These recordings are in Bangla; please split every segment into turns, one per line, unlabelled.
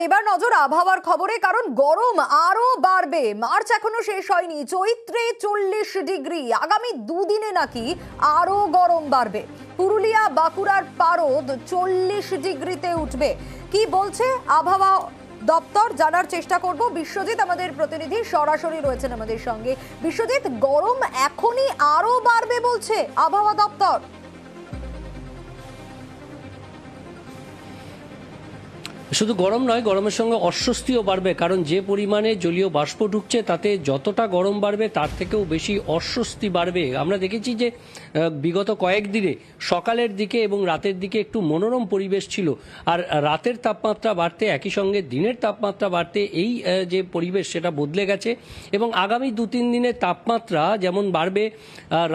এবার নজর আবহাওয়ার খবরে, কারণ গরম আরো বাড়বে। মার্চ এখনো শেষ হয়নি, চৈত্রে 40 ডিগ্রি, আগামী দুদিনে নাকি আরো গরম বাড়বে। পুরুলিয়া বাঁকুড়ার পারদ 40 ডিগ্রিতে উঠবে। কি বলছে আবহাওয়া দপ্তর জানার চেষ্টা করব। বিশ্বজিৎ আমাদের প্রতিনিধি সরাসরি রয়েছেন আমাদের সঙ্গে। বিশ্বজিৎ, গরম এখনই আরো বাড়বে বলছে আবহাওয়া দপ্তর।
শুধু গরম নয়, গরমের সঙ্গে অস্বস্তিও বাড়বে, কারণ যে পরিমাণে জলীয় বাষ্প ঢুকছে তাতে যতটা গরম বাড়বে তার থেকেও বেশি অস্বস্তি বাড়বে। আমরা দেখেছি যে বিগত কয়েকদিনে সকালের দিকে এবং রাতের দিকে একটু মনোরম পরিবেশ ছিল, আর রাতের তাপমাত্রা বাড়তে একই সঙ্গে দিনের তাপমাত্রা বাড়তে এই যে পরিবেশ সেটা বদলে গেছে। এবং আগামী 2-3 দিনের তাপমাত্রা যেমন বাড়বে,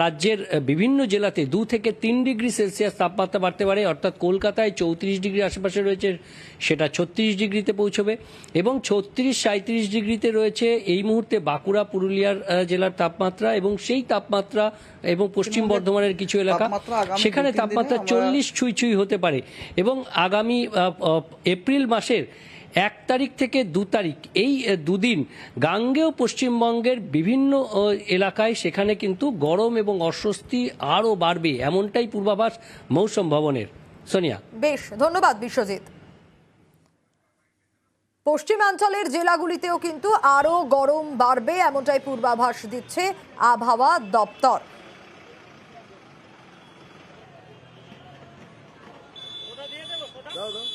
রাজ্যের বিভিন্ন জেলাতে 2 থেকে 3 ডিগ্রি সেলসিয়াস তাপমাত্রা বাড়তে পারে। অর্থাৎ কলকাতায় 34 ডিগ্রি আশেপাশে রয়েছে, সেটা 36 ডিগ্রিতে পৌঁছবে, এবং 36-37 ডিগ্রিতে রয়েছে এই মুহূর্তে বাঁকুড়া পুরুলিয়ার জেলার তাপমাত্রা, এবং সেই তাপমাত্রা এবং পশ্চিম বর্ধমানের কিছু এলাকা সেখানে তাপমাত্রা 40 ছুঁই হতে পারে। এবং আগামী এপ্রিল মাসের 1 তারিখ থেকে 2 তারিখ এই দুদিন গাঙ্গেয় পশ্চিমবঙ্গের বিভিন্ন এলাকায় সেখানে কিন্তু গরম এবং অস্বস্তি আরও বাড়বে, এমনটাই পূর্বাভাস মৌসুম ভবনের। সোনিয়া,
বেশ ধন্যবাদ বিশ্বজিৎ। পশ্চিমাঞ্চলের জেলাগুলিতেও কিন্তু আরো গরম বাড়বে, এমনটাই পূর্বাভাস দিচ্ছে আবহাওয়া দপ্তর।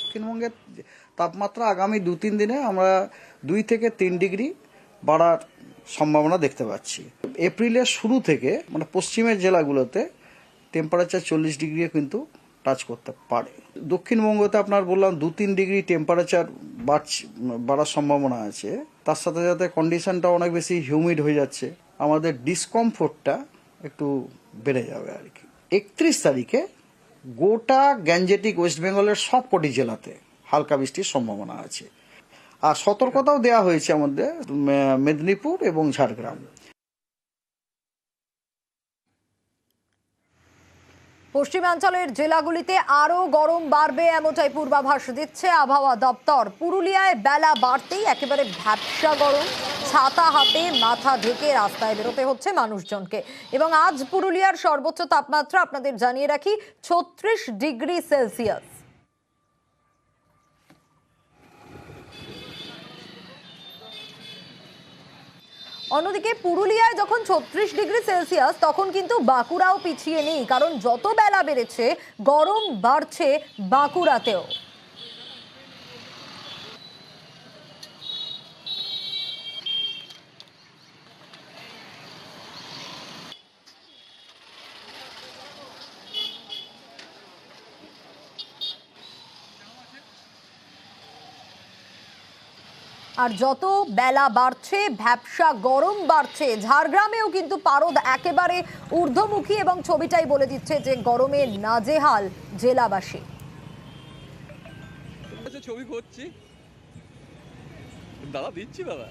দক্ষিণবঙ্গের তাপমাত্রা আগামী 2-3 দিনে আমরা 2 থেকে 3 ডিগ্রি বাড়ার সম্ভাবনা দেখতে পাচ্ছি। এপ্রিলের শুরু থেকে মানে পশ্চিমের জেলাগুলোতে টেম্পারেচার 40 ডিগ্রি কিন্তু টাচ করতে পারে। দক্ষিণবঙ্গতে আপনার বললাম 2-3 ডিগ্রি টেম্পারেচার বাড়ার সম্ভাবনা আছে। তার সাথে সাথে কন্ডিশনটা অনেক বেশি হিউমিড হয়ে যাচ্ছে, আমাদের ডিসকমফোর্টটা একটু বেড়ে যাবে আর কি। 31 তারিখে গোটা গ্যাঞ্জেটিক ওয়েস্ট বেঙ্গলের সব কটি জেলাতে হালকা বৃষ্টির সম্ভাবনা আছে। আর সতর্কতাও দেওয়া হয়েছে আমাদের মেদিনীপুর এবং ঝাড়গ্রাম।
পশ্চিমাঞ্চলের জেলাগুলিতে আরো গরম বাড়বে, এমনটাই পূর্বাভাস দিচ্ছে আবহাওয়া দপ্তর। পুরুলিয়ায় বেলা বাড়তেই একেবারে ভ্যাপসা গরম, ছাতা হাতে মাথা ঢেকে রাস্তায় বেরোতে হচ্ছে মানুষজনকে। এবং আজ পুরুলিয়ার সর্বোচ্চ তাপমাত্রা আপনাদের জানিয়ে রাখি 36 ডিগ্রি সেলসিয়াস। অন্যদিকে পুরুলিয়ায় যখন 36 ডিগ্রি সেলসিয়াস, তখন কিন্তু বাঁকুড়াও পিছিয়ে নেই, কারণ যত বেলা বেড়েছে গরম বাড়ছে বাঁকুড়াতেও। আর যত বেলা বাড়ছে ভ্যাপসা গরম বাড়ছে। ঝাড়গ্রামেও কিন্তু পারদ একেবারে ঊর্ধ্বমুখী, এবং ছবিটাই বলে দিচ্ছে যে গরমে নাজেহাল জেলাবাসী।
ছবি করছি দাদা, দিচ্ছি দাদা।